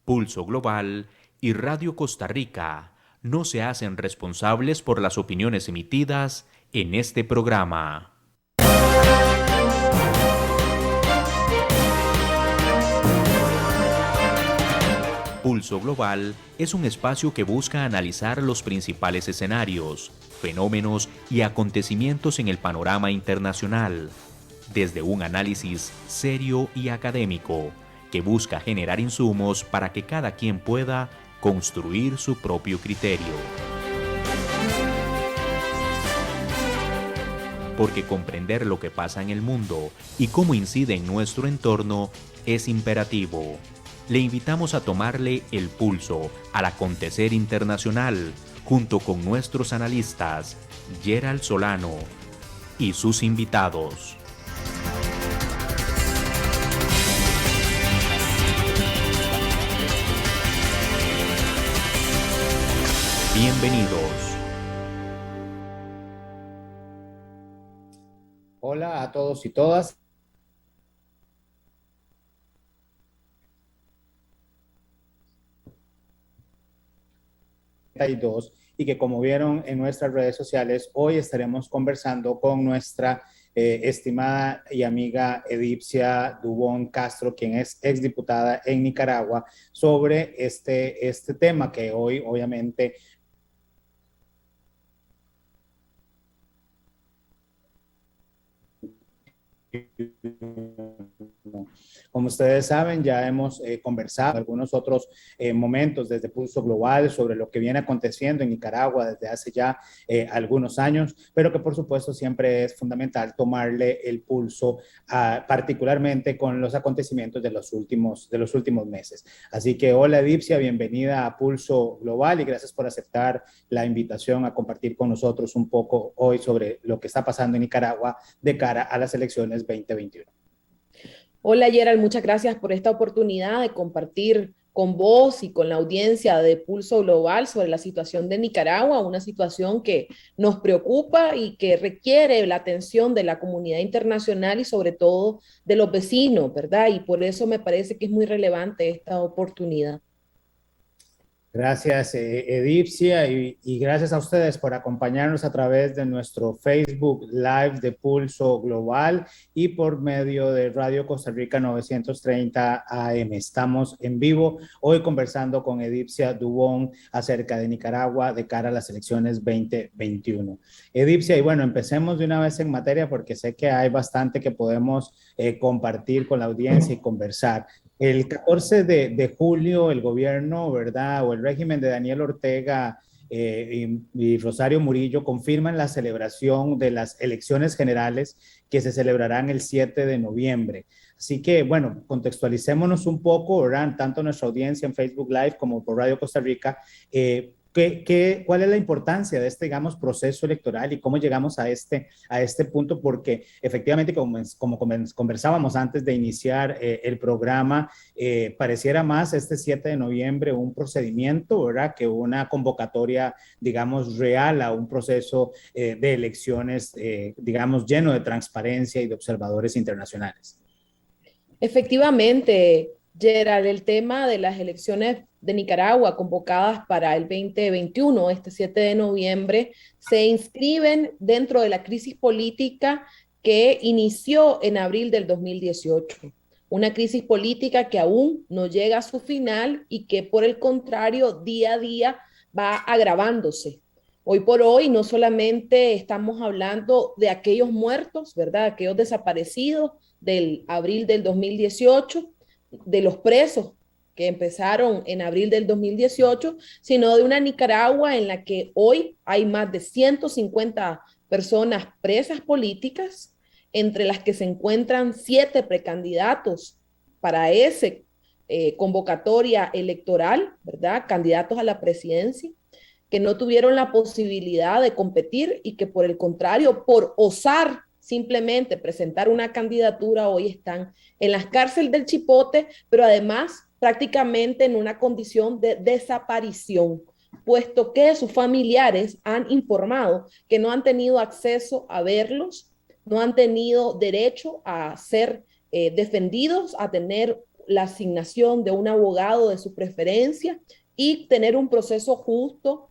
Pulso Global y Radio Costa Rica no se hacen responsables por las opiniones emitidas en este programa. Pulso Global es un espacio que busca analizar los principales escenarios, fenómenos y acontecimientos en el panorama internacional, desde un análisis serio y académico que busca generar insumos para que cada quien pueda construir su propio criterio. Porque comprender lo que pasa en el mundo y cómo incide en nuestro entorno es imperativo. Le invitamos a tomarle el pulso al acontecer internacional junto con nuestros analistas Gerald Solano y sus invitados. Bienvenidos. Hola a todos y todas. Y que como vieron en nuestras redes sociales, hoy estaremos conversando con nuestra estimada y amiga Edipcia Dubón Castro, quien es exdiputada en Nicaragua, sobre este tema que hoy obviamente como ustedes saben, ya hemos conversado en algunos otros momentos desde Pulso Global sobre lo que viene aconteciendo en Nicaragua desde hace ya algunos años, pero que por supuesto siempre es fundamental tomarle el pulso particularmente con los acontecimientos de los últimos meses. Así que hola Edipcia, bienvenida a Pulso Global y gracias por aceptar la invitación a compartir con nosotros un poco hoy sobre lo que está pasando en Nicaragua de cara a las elecciones 2021. Hola Gerald, muchas gracias por esta oportunidad de compartir con vos y con la audiencia de Pulso Global sobre la situación de Nicaragua, una situación que nos preocupa y que requiere la atención de la comunidad internacional y sobre todo de los vecinos, ¿verdad? Y por eso me parece que es muy relevante esta oportunidad. Gracias, Edipcia, y gracias a ustedes por acompañarnos a través de nuestro Facebook Live de Pulso Global y por medio de Radio Costa Rica 930 AM. Estamos en vivo hoy conversando con Edipcia Dubón acerca de Nicaragua de cara a las elecciones 2021. Edipcia, y bueno, empecemos de una vez en materia porque sé que hay bastante que podemos compartir con la audiencia y conversar. El 14 de julio, el gobierno, ¿verdad? O el régimen de Daniel Ortega y Rosario Murillo confirman la celebración de las elecciones generales que se celebrarán el 7 de noviembre. Así que, bueno, contextualicémonos un poco, ¿verdad? Tanto nuestra audiencia en Facebook Live como por Radio Costa Rica. ¿Cuál es la importancia de este, digamos, proceso electoral y cómo llegamos a este punto? Porque efectivamente, como conversábamos antes de iniciar el programa, pareciera más este 7 de noviembre un procedimiento, ¿verdad? Que una convocatoria, digamos, real a un proceso de elecciones, digamos, lleno de transparencia y de observadores internacionales. Efectivamente, Gerald, el tema de las elecciones de Nicaragua convocadas para el 2021, este 7 de noviembre, se inscriben dentro de la crisis política que inició en abril del 2018. Una crisis política que aún no llega a su final y que por el contrario día a día va agravándose. Hoy por hoy no solamente estamos hablando de aquellos muertos, ¿verdad? Aquellos desaparecidos del abril del 2018, de los presos que empezaron en abril del 2018, sino de una Nicaragua en la que hoy hay más de 150 personas presas políticas, entre las que se encuentran 7 precandidatos para ese convocatoria electoral, ¿verdad? Candidatos a la presidencia, que no tuvieron la posibilidad de competir y que por el contrario, por osar simplemente presentar una candidatura, hoy están en las cárceles del Chipote, pero además prácticamente en una condición de desaparición, puesto que sus familiares han informado que no han tenido acceso a verlos, no han tenido derecho a ser defendidos, a tener la asignación de un abogado de su preferencia y tener un proceso justo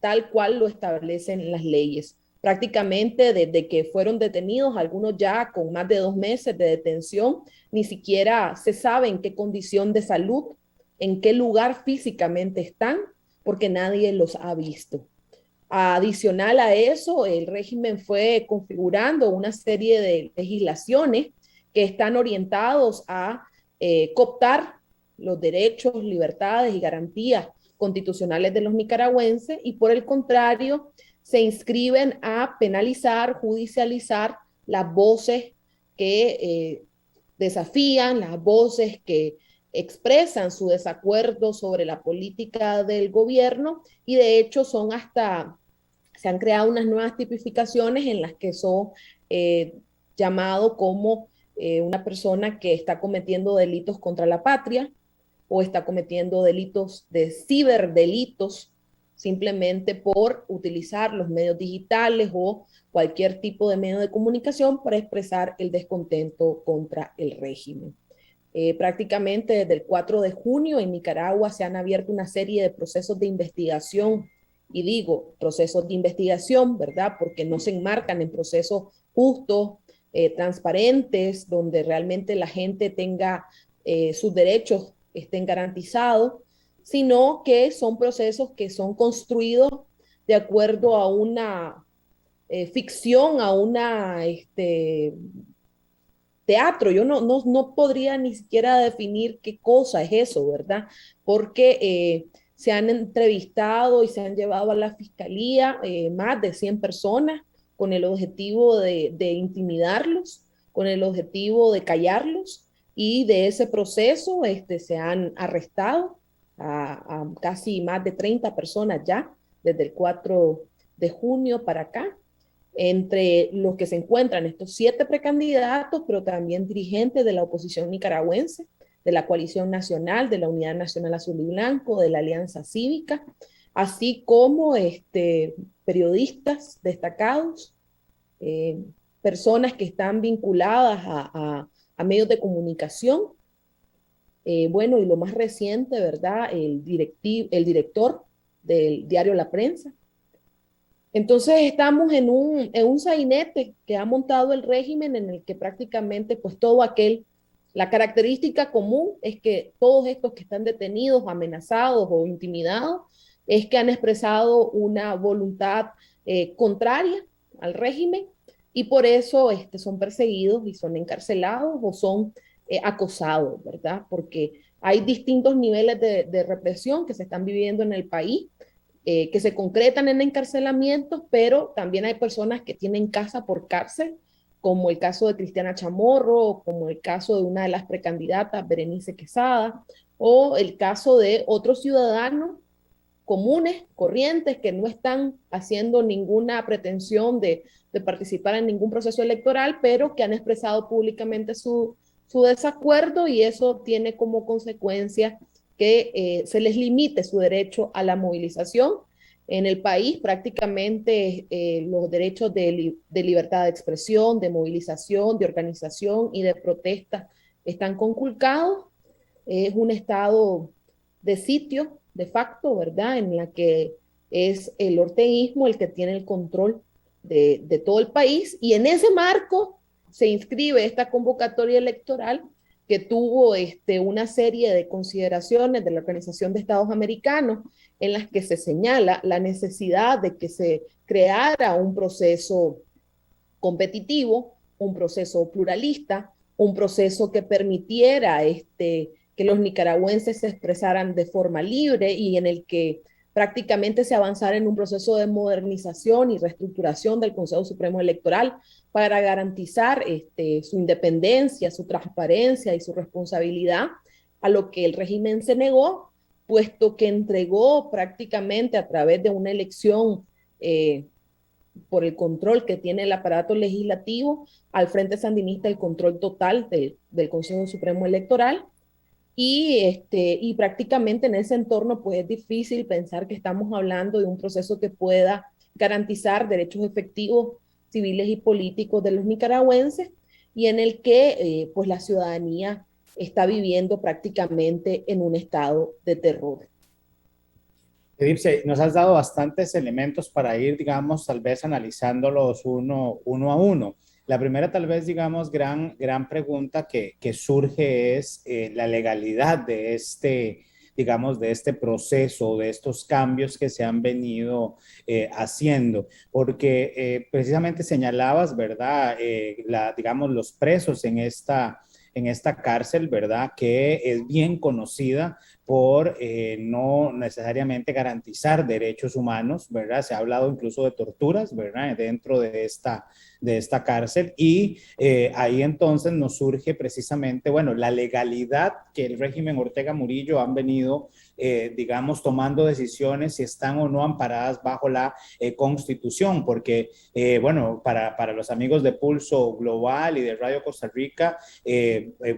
tal cual lo establecen las leyes. Prácticamente desde que fueron detenidos, algunos ya con más de 2 meses de detención, ni siquiera se sabe en qué condición de salud, en qué lugar físicamente están, porque nadie los ha visto. Adicional a eso, el régimen fue configurando una serie de legislaciones que están orientados a cooptar los derechos, libertades y garantías constitucionales de los nicaragüenses y por el contrario se inscriben a penalizar, judicializar las voces que desafían, las voces que expresan su desacuerdo sobre la política del gobierno y de hecho se han creado unas nuevas tipificaciones en las que son llamado como una persona que está cometiendo delitos contra la patria o está cometiendo delitos de ciberdelitos simplemente por utilizar los medios digitales o cualquier tipo de medio de comunicación para expresar el descontento contra el régimen. Prácticamente desde el 4 de junio en Nicaragua se han abierto una serie de procesos de investigación, y digo procesos de investigación, ¿verdad? Porque no se enmarcan en procesos justos, transparentes, donde realmente la gente tenga sus derechos estén garantizados, sino que son procesos que son construidos de acuerdo a una ficción, a una teatro. Yo no podría ni siquiera definir qué cosa es eso, ¿verdad? Porque se han entrevistado y se han llevado a la fiscalía más de 100 personas con el objetivo de intimidarlos, con el objetivo de callarlos y de ese proceso se han arrestado a casi más de 30 personas ya desde el 4 de junio para acá, entre los que se encuentran estos 7 precandidatos, pero también dirigentes de la oposición nicaragüense, de la Coalición Nacional, de la Unidad Nacional Azul y Blanco, de la Alianza Cívica, así como periodistas destacados, personas que están vinculadas a medios de comunicación. Bueno, y lo más reciente, ¿verdad? El director del diario La Prensa. Entonces estamos en un sainete que ha montado el régimen en el que prácticamente pues la característica común es que todos estos que están detenidos, amenazados o intimidados, es que han expresado una voluntad contraria al régimen y por eso son perseguidos y son encarcelados o son acosados, ¿verdad? Porque hay distintos niveles de represión que se están viviendo en el país, que se concretan en encarcelamientos, pero también hay personas que tienen casa por cárcel, como el caso de Cristiana Chamorro, como el caso de una de las precandidatas, Berenice Quesada, o el caso de otros ciudadanos comunes, corrientes, que no están haciendo ninguna pretensión de participar en ningún proceso electoral, pero que han expresado públicamente su desacuerdo y eso tiene como consecuencia que se les limite su derecho a la movilización. En el país prácticamente los derechos de libertad de expresión, de movilización, de organización y de protesta están conculcados. Es un estado de sitio, de facto, ¿verdad? En la que es el orteguismo el que tiene el control de todo el país y en ese marco se inscribe esta convocatoria electoral que tuvo una serie de consideraciones de la Organización de Estados Americanos en las que se señala la necesidad de que se creara un proceso competitivo, un proceso pluralista, un proceso que permitiera que los nicaragüenses se expresaran de forma libre y en el que prácticamente se avanzara en un proceso de modernización y reestructuración del Consejo Supremo Electoral para garantizar su independencia, su transparencia y su responsabilidad, a lo que el régimen se negó, puesto que entregó prácticamente a través de una elección por el control que tiene el aparato legislativo al Frente Sandinista el control total del Consejo Supremo Electoral. Y prácticamente en ese entorno pues es difícil pensar que estamos hablando de un proceso que pueda garantizar derechos efectivos civiles y políticos de los nicaragüenses y en el que pues la ciudadanía está viviendo prácticamente en un estado de terror. Edipse, nos has dado bastantes elementos para ir, digamos, tal vez analizándolos uno a uno. La primera, tal vez, digamos, gran pregunta que surge es la legalidad de digamos, de este proceso, de estos cambios que se han venido haciendo, porque precisamente señalabas, ¿verdad? Digamos, los presos en esta cárcel, ¿verdad? Que es bien conocida por no necesariamente garantizar derechos humanos, ¿verdad? Se ha hablado incluso de torturas, ¿verdad? Dentro de esta cárcel y ahí entonces nos surge precisamente, bueno, la legalidad que el régimen Ortega Murillo han venido, digamos, tomando decisiones si están o no amparadas bajo la Constitución, porque, bueno, para los amigos de Pulso Global y de Radio Costa Rica,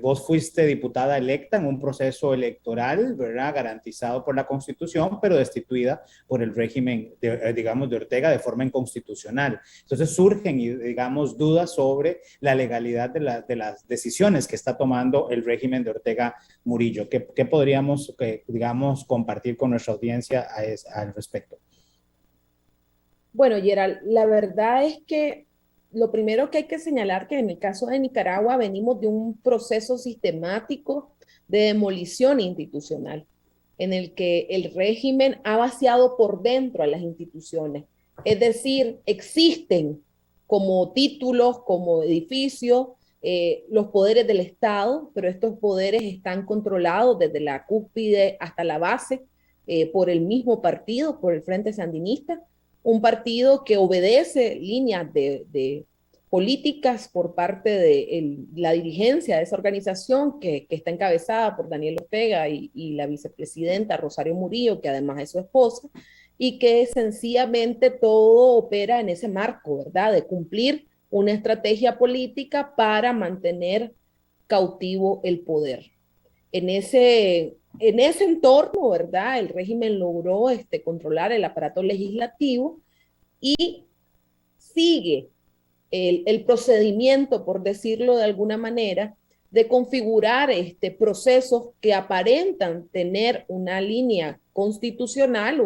vos fuiste diputada electa en un proceso electoral, ¿verdad? Garantizado por la Constitución, pero destituida por el régimen, digamos, de Ortega de forma inconstitucional. Entonces surgen, digamos, dudas sobre la legalidad de las decisiones que está tomando el régimen de Ortega Murillo. ¿Qué podríamos, digamos, compartir con nuestra audiencia al respecto? Bueno, Gerald, la verdad es que lo primero que hay que señalar que en el caso de Nicaragua venimos de un proceso sistemático de demolición institucional, en el que el régimen ha vaciado por dentro a las instituciones. Es decir, existen como títulos, como edificios, los poderes del Estado, pero estos poderes están controlados desde la cúspide hasta la base por el mismo partido, por el Frente Sandinista, un partido que obedece líneas de políticas por parte de la dirigencia de esa organización que está encabezada por Daniel Ortega y la vicepresidenta Rosario Murillo, que además es su esposa, y que sencillamente todo opera en ese marco, ¿verdad? De cumplir una estrategia política para mantener cautivo el poder. En ese entorno, ¿verdad? El régimen logró controlar el aparato legislativo y sigue el procedimiento, por decirlo de alguna manera, de configurar procesos que aparentan tener una línea constitucional,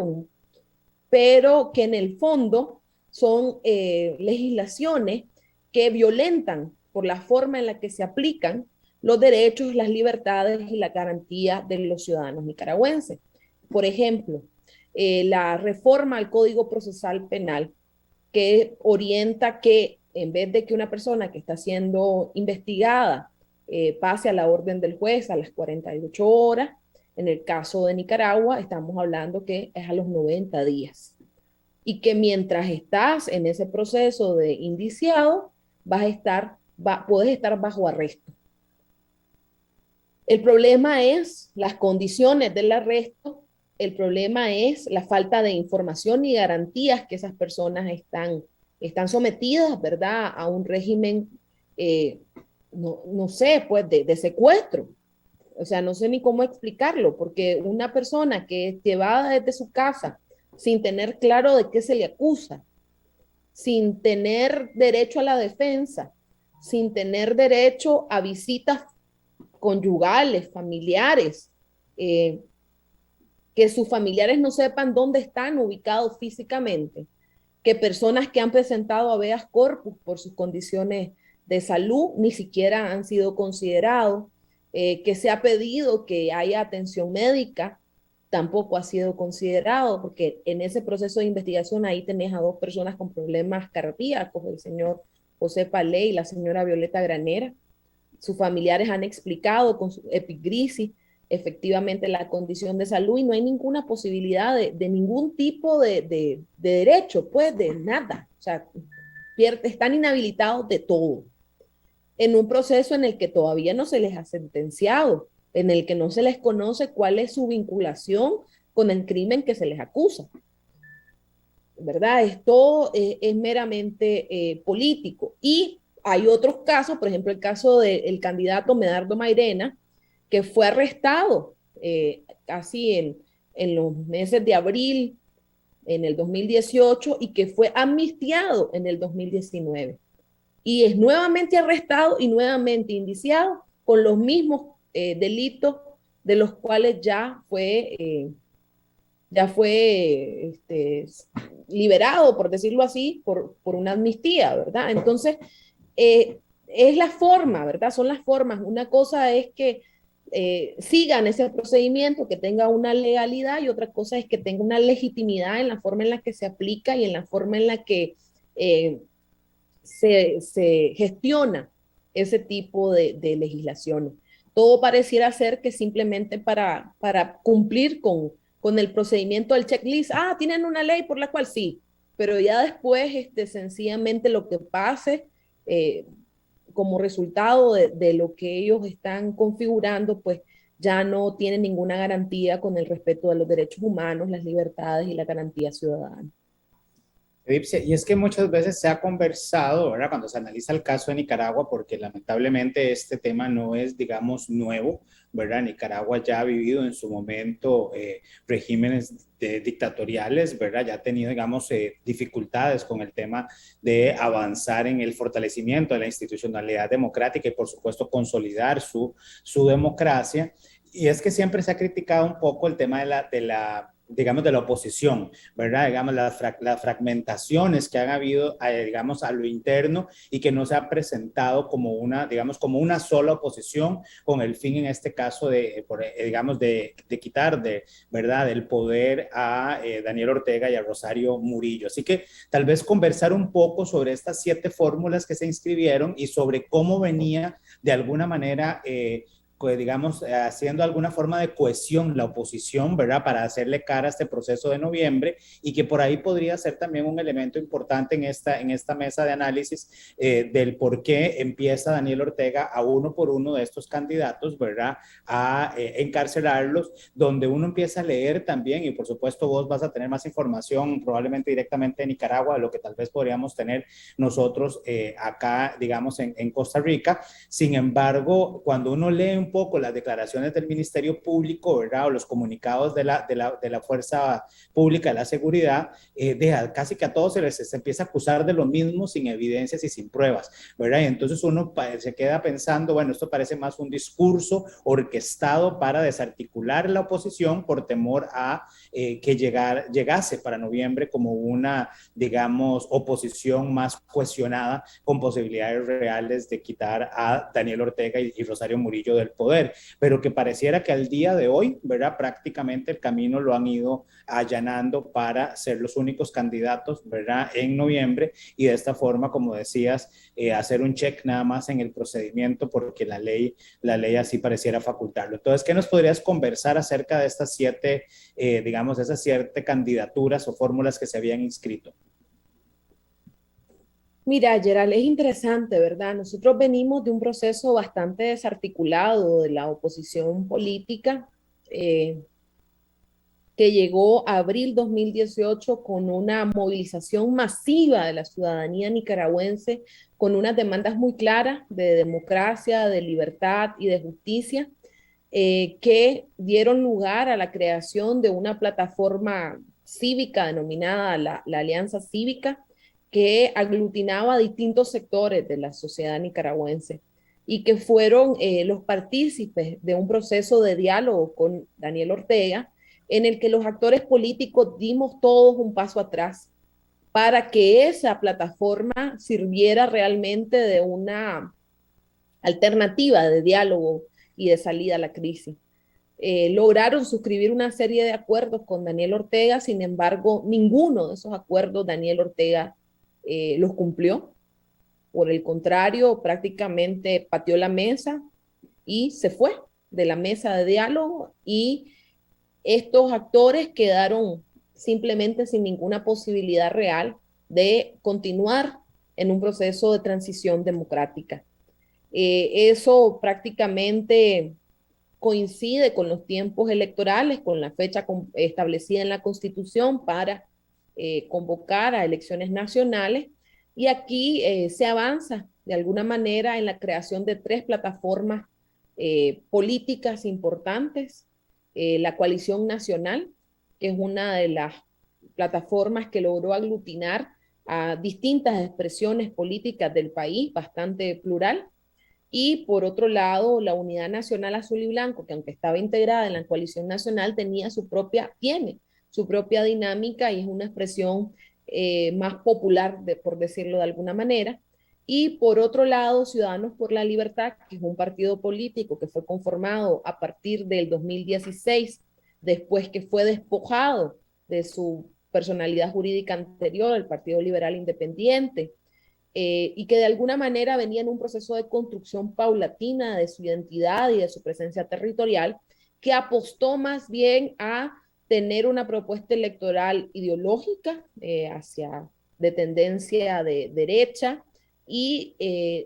pero que en el fondo son legislaciones que violentan por la forma en la que se aplican los derechos, las libertades y la garantía de los ciudadanos nicaragüenses. Por ejemplo, la reforma al Código Procesal Penal que orienta que en vez de que una persona que está siendo investigada pase a la orden del juez a las 48 horas, en el caso de Nicaragua estamos hablando que es a los 90 días. Y que mientras estás en ese proceso de indiciado, puedes estar bajo arresto. El problema es las condiciones del arresto, el problema es la falta de información y garantías que esas personas están sometidas, ¿verdad?, a un régimen, no sé, pues de secuestro. O sea, no sé ni cómo explicarlo, porque una persona que es llevada desde su casa sin tener claro de qué se le acusa, sin tener derecho a la defensa, sin tener derecho a visitas conyugales, familiares, que sus familiares no sepan dónde están ubicados físicamente, que personas que han presentado habeas corpus por sus condiciones de salud ni siquiera han sido considerados, que se ha pedido que haya atención médica, tampoco ha sido considerado, porque en ese proceso de investigación ahí tenés a dos personas con problemas cardíacos, el señor José Palé y la señora Violeta Granera. Sus familiares han explicado con su epigrisis efectivamente la condición de salud y no hay ninguna posibilidad de ningún tipo de derecho, pues de nada. O sea, están inhabilitados de todo. En un proceso en el que todavía no se les ha sentenciado, en el que no se les conoce cuál es su vinculación con el crimen que se les acusa. ¿Verdad? Esto es meramente político. Y hay otros casos, por ejemplo, el caso del candidato Medardo Mairena, que fue arrestado casi en los meses de abril en el 2018 y que fue amnistiado en el 2019. Y es nuevamente arrestado y nuevamente indiciado con los mismos delitos de los cuales ya fue liberado, por decirlo así, por una amnistía, ¿verdad? Entonces, es la forma, ¿verdad? Son las formas. Una cosa es que sigan ese procedimiento, que tenga una legalidad, y otra cosa es que tenga una legitimidad en la forma en la que se aplica y en la forma en la que se gestiona ese tipo de legislaciones. Todo pareciera ser que simplemente para cumplir con el procedimiento del checklist, tienen una ley por la cual sí, pero ya después sencillamente lo que pase como resultado de lo que ellos están configurando, pues ya no tiene ninguna garantía con el respeto de los derechos humanos, las libertades y la garantía ciudadana. Y es que muchas veces se ha conversado, ¿verdad? Cuando se analiza el caso de Nicaragua, porque lamentablemente este tema no es, digamos, nuevo, ¿verdad? Nicaragua ya ha vivido en su momento regímenes dictatoriales, ¿verdad? Ya ha tenido, digamos, dificultades con el tema de avanzar en el fortalecimiento de la institucionalidad democrática y, por supuesto, consolidar su democracia. Y es que siempre se ha criticado un poco el tema digamos, de la oposición, ¿verdad? Digamos, las fragmentaciones que han habido, digamos, a lo interno y que no se ha presentado como una, digamos, como una sola oposición con el fin, en este caso, digamos, de quitar, ¿verdad?, del poder a Daniel Ortega y a Rosario Murillo. Así que tal vez conversar un poco sobre estas 7 fórmulas que se inscribieron y sobre cómo venía, de alguna manera, digamos, haciendo alguna forma de cohesión la oposición, ¿verdad? Para hacerle cara a este proceso de noviembre y que por ahí podría ser también un elemento importante en esta mesa de análisis del por qué empieza Daniel Ortega a uno por uno de estos candidatos, ¿verdad? A encarcelarlos, donde uno empieza a leer también, y por supuesto vos vas a tener más información probablemente directamente de Nicaragua, de lo que tal vez podríamos tener nosotros acá, digamos, en Costa Rica. Sin embargo, cuando uno lee un poco las declaraciones del Ministerio Público, ¿verdad? O los comunicados de la Fuerza Pública de la Seguridad, casi que a todos se empieza a acusar de lo mismo sin evidencias y sin pruebas, ¿verdad? Y entonces uno se queda pensando, bueno, esto parece más un discurso orquestado para desarticular la oposición por temor a que llegase para noviembre como una, digamos, oposición más cohesionada con posibilidades reales de quitar a Daniel Ortega y Rosario Murillo del poder, pero que pareciera que al día de hoy, ¿verdad? Prácticamente el camino lo han ido allanando para ser los únicos candidatos, ¿verdad? En noviembre, y de esta forma, como decías, hacer un check nada más en el procedimiento porque la ley así pareciera facultarlo. Entonces, ¿qué nos podrías conversar acerca de estas 7, digamos, esas 7 candidaturas o fórmulas que se habían inscrito? Mira, Gerald, es interesante, ¿verdad? Nosotros venimos de un proceso bastante desarticulado de la oposición política, eh, que llegó a abril 2018 con una movilización masiva de la ciudadanía nicaragüense, con unas demandas muy claras de democracia, de libertad y de justicia, que dieron lugar a la creación de una plataforma cívica denominada la Alianza Cívica, que aglutinaba a distintos sectores de la sociedad nicaragüense y que fueron los partícipes de un proceso de diálogo con Daniel Ortega, en el que los actores políticos dimos todos un paso atrás para que esa plataforma sirviera realmente de una alternativa de diálogo y de salida a la crisis. Lograron suscribir una serie de acuerdos con Daniel Ortega, sin embargo, ninguno de esos acuerdos Daniel Ortega los cumplió. Por el contrario, prácticamente pateó la mesa y se fue de la mesa de diálogo, y estos actores quedaron simplemente sin ninguna posibilidad real de continuar en un proceso de transición democrática. Eso prácticamente coincide con los tiempos electorales, con la fecha establecida en la Constitución para convocar a elecciones nacionales, y aquí se avanza de alguna manera en la creación de 3 plataformas políticas importantes. La Coalición Nacional, que es una de las plataformas que logró aglutinar a distintas expresiones políticas del país, bastante plural. Y por otro lado, la Unidad Nacional Azul y Blanco, que aunque estaba integrada en la coalición nacional, tiene su propia dinámica y es una expresión más popular, por decirlo de alguna manera. Y por otro lado, Ciudadanos por la Libertad, que es un partido político que fue conformado a partir del 2016, después que fue despojado de su personalidad jurídica anterior, el Partido Liberal Independiente, y que de alguna manera venía en un proceso de construcción paulatina de su identidad y de su presencia territorial, que apostó más bien a tener una propuesta electoral ideológica de tendencia de derecha y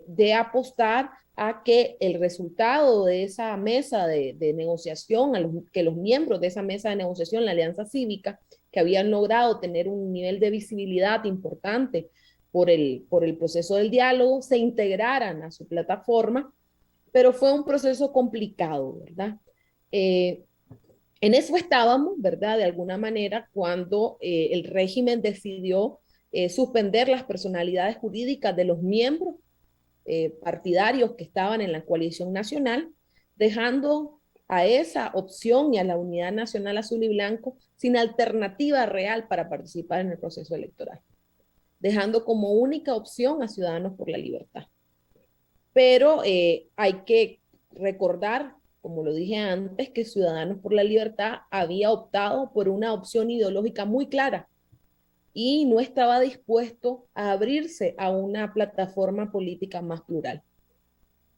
de apostar a que el resultado de esa mesa de negociación, que los miembros de esa mesa de negociación, la Alianza Cívica, que habían logrado tener un nivel de visibilidad importante por el proceso del diálogo, se integraran a su plataforma, pero fue un proceso complicado, ¿verdad? Eh, en eso estábamos, ¿verdad? De alguna manera, cuando el régimen decidió suspender las personalidades jurídicas de los miembros partidarios que estaban en la coalición nacional, dejando a esa opción y a la Unidad Nacional Azul y Blanco sin alternativa real para participar en el proceso electoral, dejando como única opción a Ciudadanos por la Libertad. Pero hay que recordar, como lo dije antes, que Ciudadanos por la Libertad había optado por una opción ideológica muy clara y no estaba dispuesto a abrirse a una plataforma política más plural.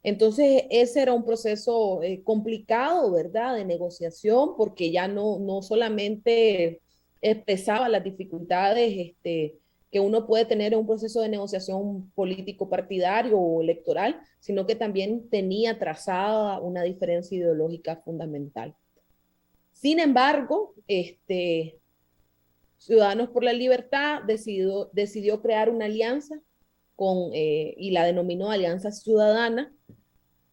Entonces, ese era un proceso complicado, ¿verdad?, de negociación, porque ya no solamente expresaba las dificultades que uno puede tener en un proceso de negociación político partidario o electoral, sino que también tenía trazada una diferencia ideológica fundamental. Sin embargo, Ciudadanos por la Libertad decidió crear una alianza y la denominó Alianza Ciudadana,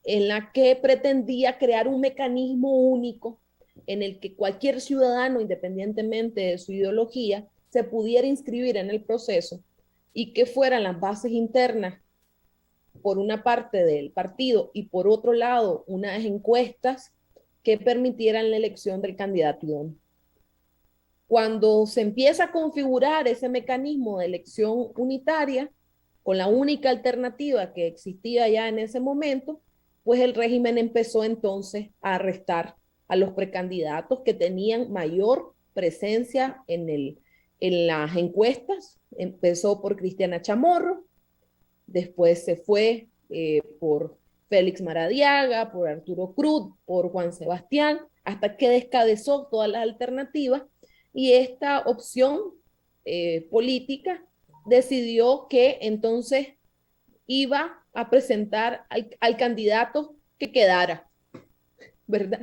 en la que pretendía crear un mecanismo único en el que cualquier ciudadano, independientemente de su ideología, se pudiera inscribir en el proceso y que fueran las bases internas, por una parte del partido y por otro lado unas encuestas que permitieran la elección del candidato idóneo. Cuando se empieza a configurar ese mecanismo de elección unitaria, con la única alternativa que existía ya en ese momento, pues el régimen empezó entonces a arrestar a los precandidatos que tenían mayor presencia en las encuestas. Empezó por Cristiana Chamorro, después se fue por Félix Maradiaga, por Arturo Cruz, por Juan Sebastián, hasta que descabezó todas las alternativas y esta opción política decidió que entonces iba a presentar al candidato que quedara, ¿verdad?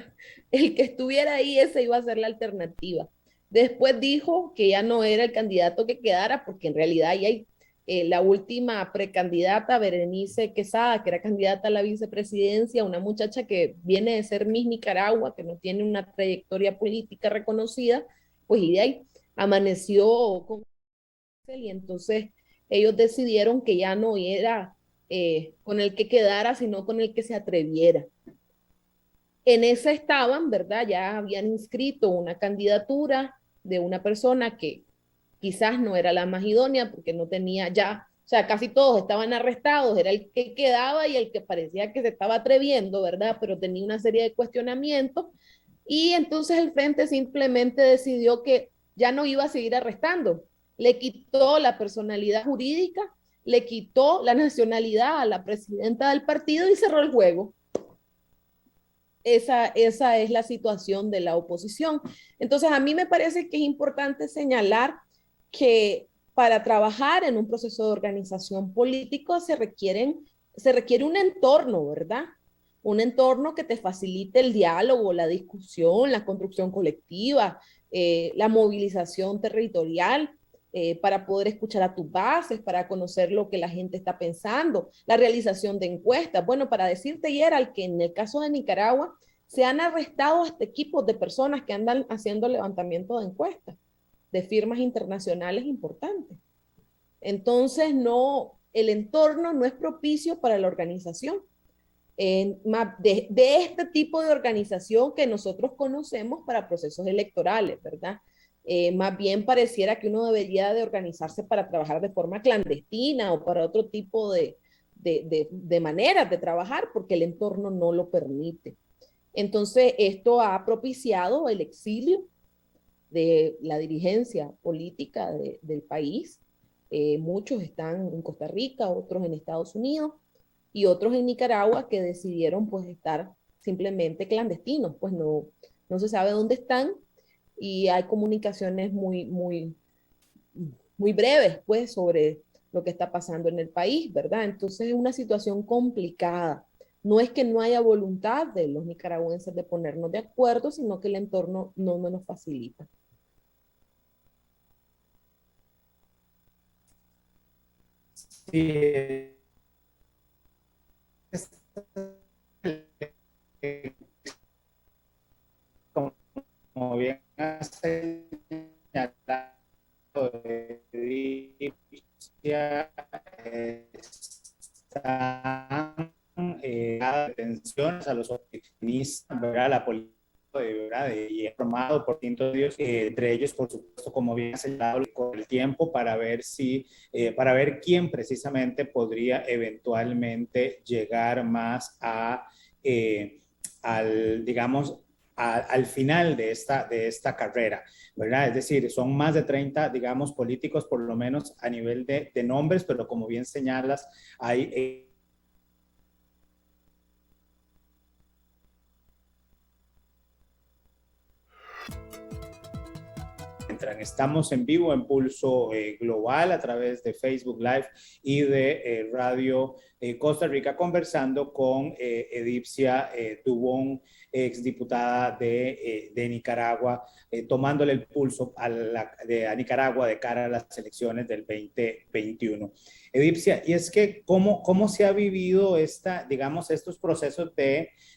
El que estuviera ahí, ese iba a ser la alternativa. Después dijo que ya no era el candidato que quedara, porque en realidad ya hay la última precandidata, Berenice Quesada, que era candidata a la vicepresidencia, una muchacha que viene de ser Miss Nicaragua, que no tiene una trayectoria política reconocida, pues y de ahí amaneció con y entonces ellos decidieron que ya no era con el que quedara, sino con el que se atreviera. En esa estaban, ¿verdad? Ya habían inscrito una candidatura de una persona que quizás no era la más idónea porque no tenía ya, o sea, casi todos estaban arrestados, era el que quedaba y el que parecía que se estaba atreviendo, ¿verdad? Pero tenía una serie de cuestionamientos y entonces el frente simplemente decidió que ya no iba a seguir arrestando. Le quitó la personalidad jurídica, le quitó la nacionalidad a la presidenta del partido y cerró el juego. Esa es la situación de la oposición. Entonces, a mí me parece que es importante señalar que para trabajar en un proceso de organización político se requiere un entorno, ¿verdad? Un entorno que te facilite el diálogo, la discusión, la construcción colectiva, la movilización territorial, para poder escuchar a tus bases, para conocer lo que la gente está pensando, la realización de encuestas. Bueno, para decirte, Gerald, que en el caso de Nicaragua se han arrestado hasta equipos de personas que andan haciendo levantamiento de encuestas, de firmas internacionales importantes. Entonces, no, el entorno no es propicio para la organización. de este tipo de organización que nosotros conocemos para procesos electorales, ¿verdad? Más bien pareciera que uno debería de organizarse para trabajar de forma clandestina o para otro tipo de maneras de trabajar porque el entorno no lo permite. Entonces, esto ha propiciado el exilio de la dirigencia política del país. Muchos están en Costa Rica, otros en Estados Unidos y otros en Nicaragua que decidieron pues estar simplemente clandestinos, pues no se sabe dónde están y hay comunicaciones muy breves pues sobre lo que está pasando en el país, ¿verdad? Entonces es una situación complicada. No es que no haya voluntad de los nicaragüenses de ponernos de acuerdo, sino que el entorno no nos facilita. Sí, como bien ha señalado, están atenciones a los optimistas, ¿verdad? La política ¿verdad? Y he formado por distintos medios, entre ellos, por supuesto, como bien ha señalado, con el tiempo para ver si, para ver quién precisamente podría eventualmente llegar más a, digamos, al final de esta carrera, ¿verdad? Es decir, son más de 30, digamos, políticos, por lo menos a nivel de nombres, pero como bien señalas, hay estamos en vivo en Pulso Global a través de Facebook Live y de Radio Costa Rica, conversando con Edipcia Dubón, exdiputada de Nicaragua, tomándole el pulso a Nicaragua de cara a las elecciones del 2021. Edipcia, y es que cómo se ha vivido digamos, estos procesos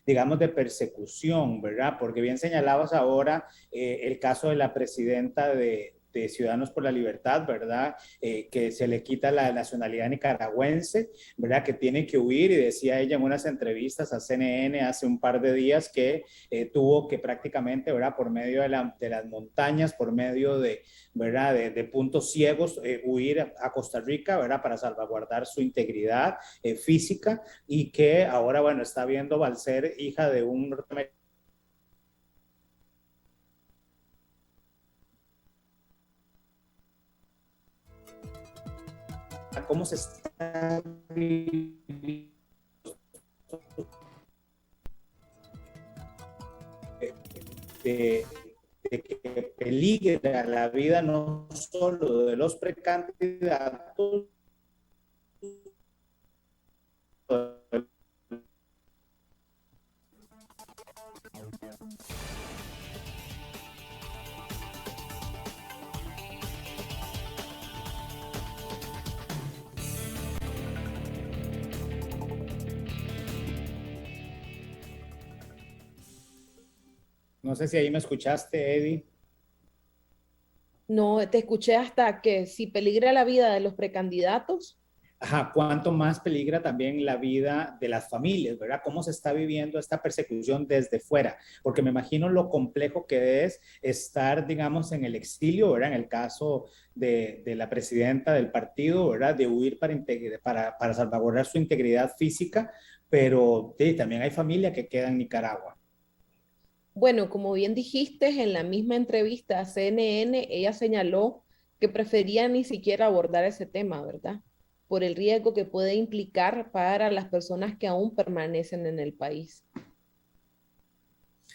digamos, de persecución, ¿verdad? Porque bien señalabas ahora el caso de la presidenta de Ciudadanos por la Libertad, ¿verdad? Que se le quita la nacionalidad nicaragüense, ¿verdad? Que tiene que huir y decía ella en unas entrevistas a CNN hace un par de días que tuvo que prácticamente, ¿verdad? Por medio de las montañas, por medio ¿verdad? De puntos ciegos, huir a Costa Rica, ¿verdad? Para salvaguardar su integridad física y que ahora, bueno, está viendo al ser hija de un cómo se está de, de que peligra la vida no solo de los precandidatos, no sé si ahí me escuchaste, Eddie. No, te escuché hasta que si peligra la vida de los precandidatos. Ajá, cuánto más peligra también la vida de las familias, ¿verdad? ¿Cómo se está viviendo esta persecución desde fuera? Porque me imagino lo complejo que es estar, digamos, en el exilio, ¿verdad? En el caso de la presidenta del partido, ¿verdad? De huir para salvaguardar su integridad física, pero sí, también hay familia que queda en Nicaragua. Bueno, como bien dijiste, en la misma entrevista a CNN, ella señaló que prefería ni siquiera abordar ese tema, ¿verdad? Por el riesgo que puede implicar para las personas que aún permanecen en el país.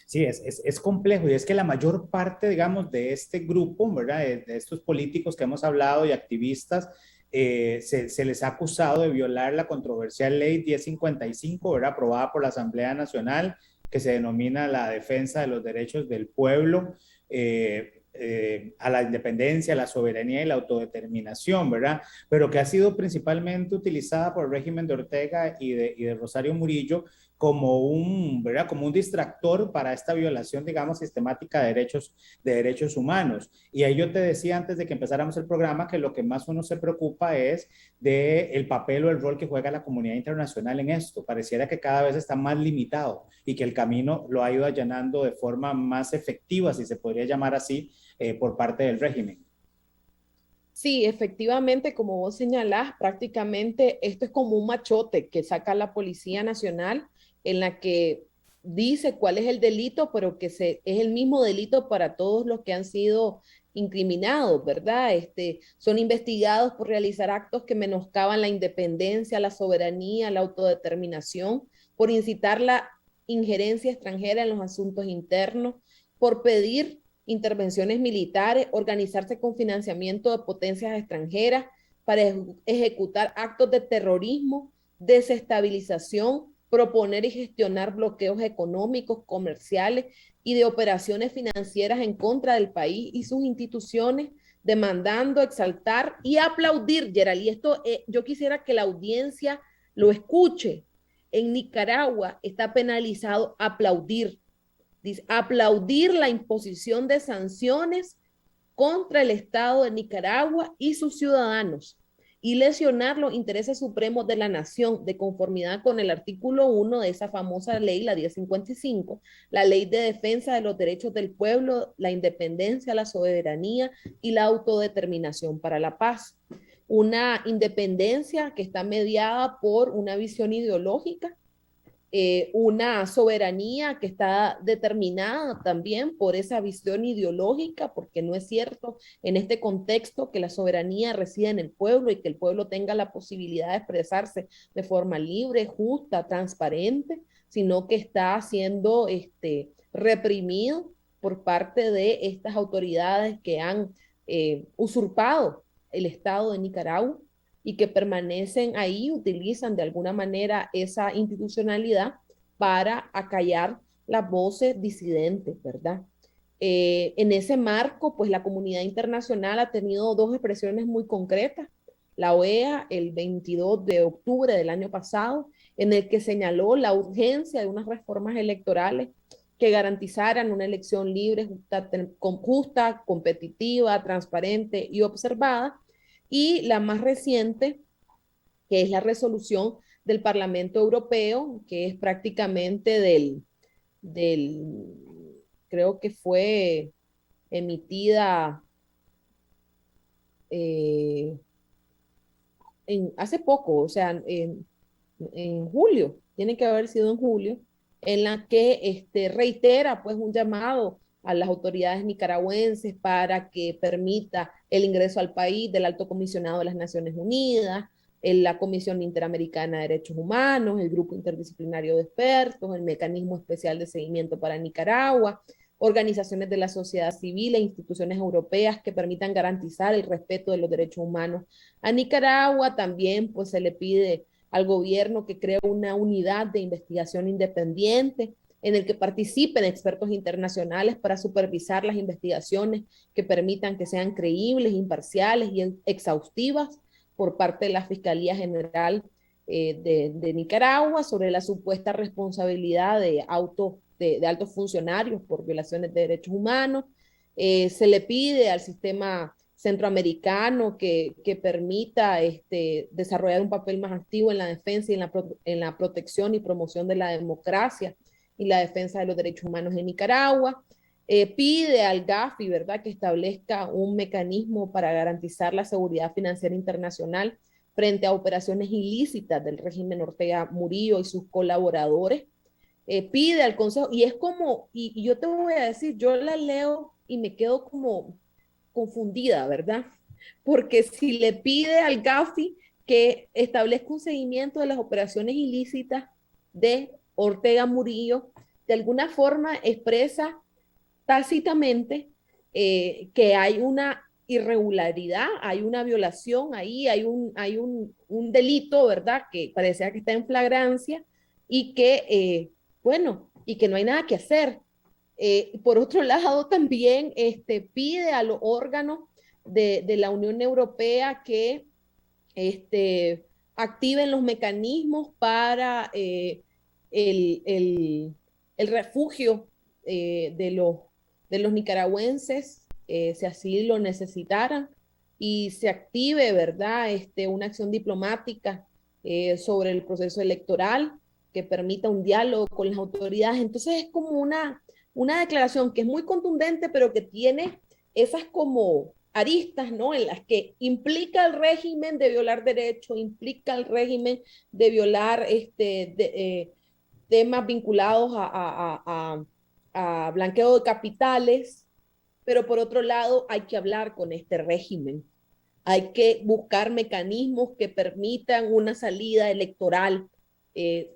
Sí, es complejo y es que la mayor parte, digamos, de este grupo, ¿verdad? De estos políticos que hemos hablado y activistas, se les ha acusado de violar la controversial ley 1055, ¿verdad? Aprobada por la Asamblea Nacional, que se denomina la defensa de los derechos del pueblo a la independencia, la soberanía y la autodeterminación, ¿verdad? Pero que ha sido principalmente utilizada por el régimen de Ortega y de Rosario Murillo como un, ¿verdad? Como un distractor para esta violación, digamos, sistemática de derechos humanos. Y ahí yo te decía antes de que empezáramos el programa que lo que más uno se preocupa es del papel o el rol que juega la comunidad internacional en esto. Pareciera que cada vez está más limitado y que el camino lo ha ido allanando de forma más efectiva, si se podría llamar así, por parte del régimen. Sí, efectivamente, como vos señalás, prácticamente esto es como un machote que saca la Policía Nacional en la que dice cuál es el delito, pero que es el mismo delito para todos los que han sido incriminados, ¿verdad? Son investigados por realizar actos que menoscaban la independencia, la soberanía, la autodeterminación, por incitar la injerencia extranjera en los asuntos internos, por pedir intervenciones militares, organizarse con financiamiento de potencias extranjeras para ejecutar actos de terrorismo, desestabilización, proponer y gestionar bloqueos económicos, comerciales y de operaciones financieras en contra del país y sus instituciones, demandando, exaltar y aplaudir, Gerald. Y esto yo quisiera que la audiencia lo escuche. En Nicaragua está penalizado aplaudir. Dice, aplaudir la imposición de sanciones contra el Estado de Nicaragua y sus ciudadanos y lesionar los intereses supremos de la nación de conformidad con el artículo 1 de esa famosa ley, la 1055, la ley de defensa de los derechos del pueblo, la independencia, la soberanía y la autodeterminación para la paz. Una independencia que está mediada por una visión ideológica, una soberanía que está determinada también por esa visión ideológica, porque no es cierto en este contexto que la soberanía reside en el pueblo y que el pueblo tenga la posibilidad de expresarse de forma libre, justa, transparente, sino que está siendo reprimido por parte de estas autoridades que han usurpado el Estado de Nicaragua y que permanecen ahí, utilizan de alguna manera esa institucionalidad para acallar las voces disidentes, ¿verdad? En ese marco, pues la comunidad internacional ha tenido dos expresiones muy concretas. La OEA, el 22 de octubre del año pasado, en el que señaló la urgencia de unas reformas electorales que garantizaran una elección libre, justa, competitiva, transparente y observada. Y la más reciente, que es la resolución del Parlamento Europeo, que es prácticamente creo que fue emitida eh, hace poco, o sea, en julio, tiene que haber sido en julio, en la que reitera pues un llamado a las autoridades nicaragüenses para que permita el ingreso al país del Alto Comisionado de las Naciones Unidas, la Comisión Interamericana de Derechos Humanos, el Grupo Interdisciplinario de Expertos, el Mecanismo Especial de Seguimiento para Nicaragua, organizaciones de la sociedad civil e instituciones europeas que permitan garantizar el respeto de los derechos humanos a Nicaragua. También pues se le pide al gobierno que cree una unidad de investigación independiente en el que participen expertos internacionales para supervisar las investigaciones que permitan que sean creíbles, imparciales y exhaustivas por parte de la Fiscalía General de Nicaragua sobre la supuesta responsabilidad de altos funcionarios por violaciones de derechos humanos. Se le pide al sistema centroamericano que permita desarrollar un papel más activo en la defensa y en la protección y promoción de la democracia y la defensa de los derechos humanos en Nicaragua. Pide al GAFI, ¿verdad?, que establezca un mecanismo para garantizar la seguridad financiera internacional frente a operaciones ilícitas del régimen Ortega Murillo y sus colaboradores. Pide al Consejo, y es como, y yo te voy a decir, yo la leo y me quedo como confundida, ¿verdad? Porque si le pide al GAFI que establezca un seguimiento de las operaciones ilícitas de Ortega Murillo, de alguna forma expresa tácitamente que hay una irregularidad, hay una violación ahí, un delito, ¿verdad? Que parecía que está en flagrancia y que, bueno, y que no hay nada que hacer. Por otro lado, también pide a los órganos de la Unión Europea que activen los mecanismos para el refugio de los nicaragüenses, si así lo necesitaran, y se active, ¿verdad?, una acción diplomática sobre el proceso electoral que permita un diálogo con las autoridades. Entonces es como una declaración que es muy contundente, pero que tiene esas como aristas, ¿no?, en las que implica el régimen de violar derechos, implica el régimen de violar temas vinculados a blanqueo de capitales, pero por otro lado hay que hablar con este régimen. Hay que buscar mecanismos que permitan una salida electoral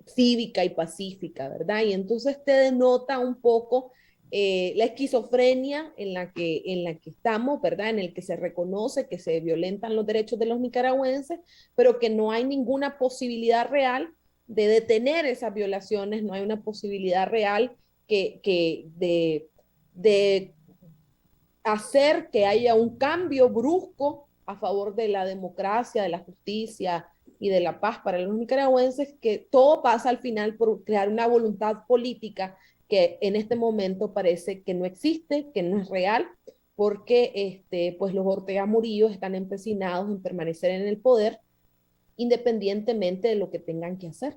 cívica y pacífica, ¿verdad? Y entonces te denota un poco la esquizofrenia en la que estamos, ¿verdad? En el que se reconoce que se violentan los derechos de los nicaragüenses, pero que no hay ninguna posibilidad real de detener esas violaciones, no hay una posibilidad real de hacer que haya un cambio brusco a favor de la democracia, de la justicia y de la paz para los nicaragüenses, que todo pasa al final por crear una voluntad política que en este momento parece que no existe, que no es real, porque pues los Ortega Murillo están empecinados en permanecer en el poder independientemente de lo que tengan que hacer.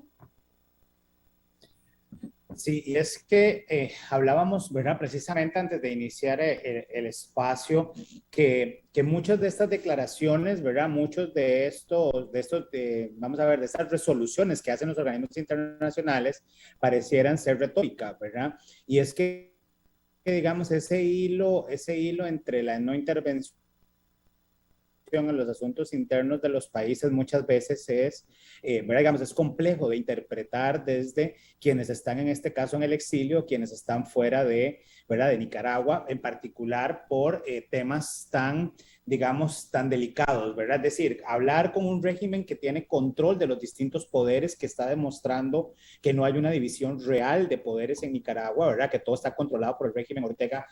Sí, y es que hablábamos, ¿verdad? Precisamente antes de iniciar el espacio, que muchas de estas declaraciones, ¿verdad? Muchos vamos a ver, de estas resoluciones que hacen los organismos internacionales parecieran ser retórica, ¿verdad? Y es que, digamos, ese hilo entre la no intervención en los asuntos internos de los países muchas veces digamos, es complejo de interpretar desde quienes están en este caso en el exilio, quienes están fuera ¿verdad?, de Nicaragua, en particular por temas tan, digamos, tan delicados, ¿verdad? Es decir, hablar con un régimen que tiene control de los distintos poderes, que está demostrando que no hay una división real de poderes en Nicaragua, ¿verdad? Que todo está controlado por el régimen Ortega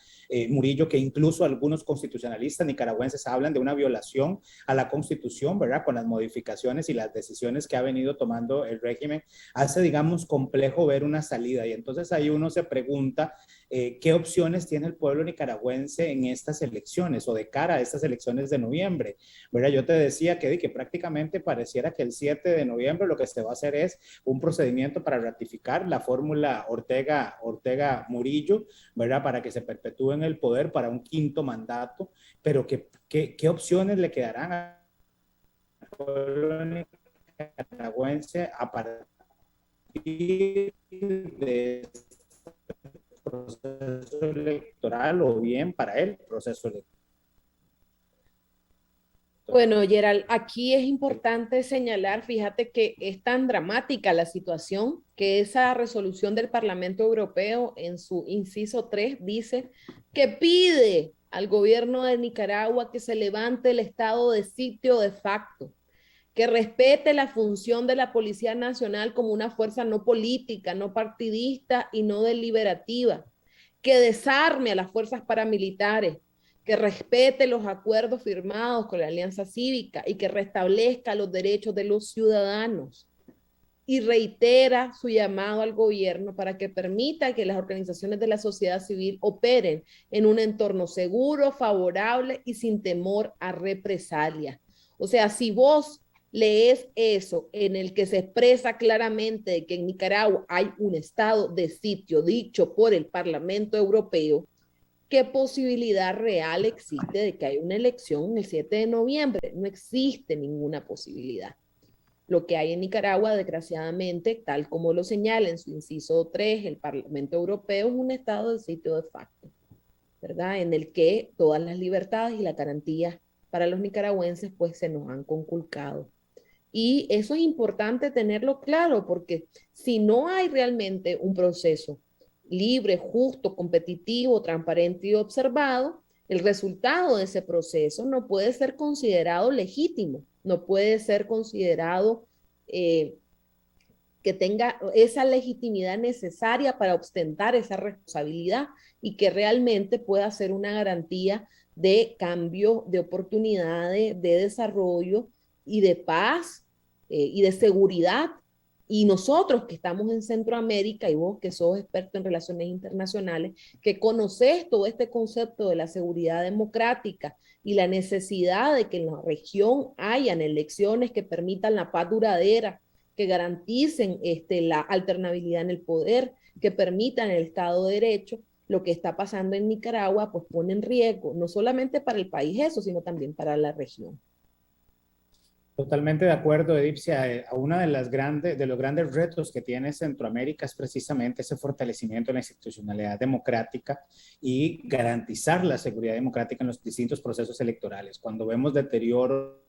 Murillo, que incluso algunos constitucionalistas nicaragüenses hablan de una violación a la Constitución, ¿verdad? Con las modificaciones y las decisiones que ha venido tomando el régimen, hace, digamos, complejo ver una salida. Y entonces ahí uno se pregunta qué opciones tiene el pueblo nicaragüense en estas elecciones o de cara a estas elecciones de noviembre, ¿verdad? Yo te decía que prácticamente pareciera que el 7 de noviembre lo que se va a hacer es un procedimiento para ratificar la fórmula Ortega-Murillo, ¿verdad? Para que se perpetúe en el poder para un quinto mandato, pero ¿qué opciones le quedarán al pueblo nicaragüense a partir de este proceso electoral o bien para el proceso electoral? Bueno, Gerald, aquí es importante señalar, fíjate que es tan dramática la situación que esa resolución del Parlamento Europeo en su inciso 3 dice que pide al gobierno de Nicaragua que se levante el estado de sitio de facto, que respete la función de la Policía Nacional como una fuerza no política, no partidista y no deliberativa, que desarme a las fuerzas paramilitares, que respete los acuerdos firmados con la Alianza Cívica y que restablezca los derechos de los ciudadanos. Y reitera su llamado al gobierno para que permita que las organizaciones de la sociedad civil operen en un entorno seguro, favorable y sin temor a represalias. O sea, si vos lees eso en el que se expresa claramente de que en Nicaragua hay un estado de sitio dicho por el Parlamento Europeo, ¿qué posibilidad real existe de que haya una elección el 7 de noviembre? No existe ninguna posibilidad. Lo que hay en Nicaragua, desgraciadamente, tal como lo señala en su inciso 3 el Parlamento Europeo, es un estado de sitio de facto, ¿verdad? En el que todas las libertades y las garantías para los nicaragüenses pues se nos han conculcado. Y eso es importante tenerlo claro porque si no hay realmente un proceso libre, justo, competitivo, transparente y observado, el resultado de ese proceso no puede ser considerado legítimo, no puede ser considerado que tenga esa legitimidad necesaria para ostentar esa responsabilidad y que realmente pueda ser una garantía de cambio, de oportunidades, de desarrollo y de paz y de seguridad Y nosotros que estamos en Centroamérica, y vos que sos experto en relaciones internacionales, que conoces todo este concepto de la seguridad democrática y la necesidad de que en la región hayan elecciones que permitan la paz duradera, que garanticen la alternabilidad en el poder, que permitan el Estado de Derecho, lo que está pasando en Nicaragua pues pone en riesgo no solamente para el país eso, sino también para la región. Totalmente de acuerdo, Edipcia. A una de los grandes retos que tiene Centroamérica es precisamente ese fortalecimiento de la institucionalidad democrática y garantizar la seguridad democrática en los distintos procesos electorales. Cuando vemos deterioro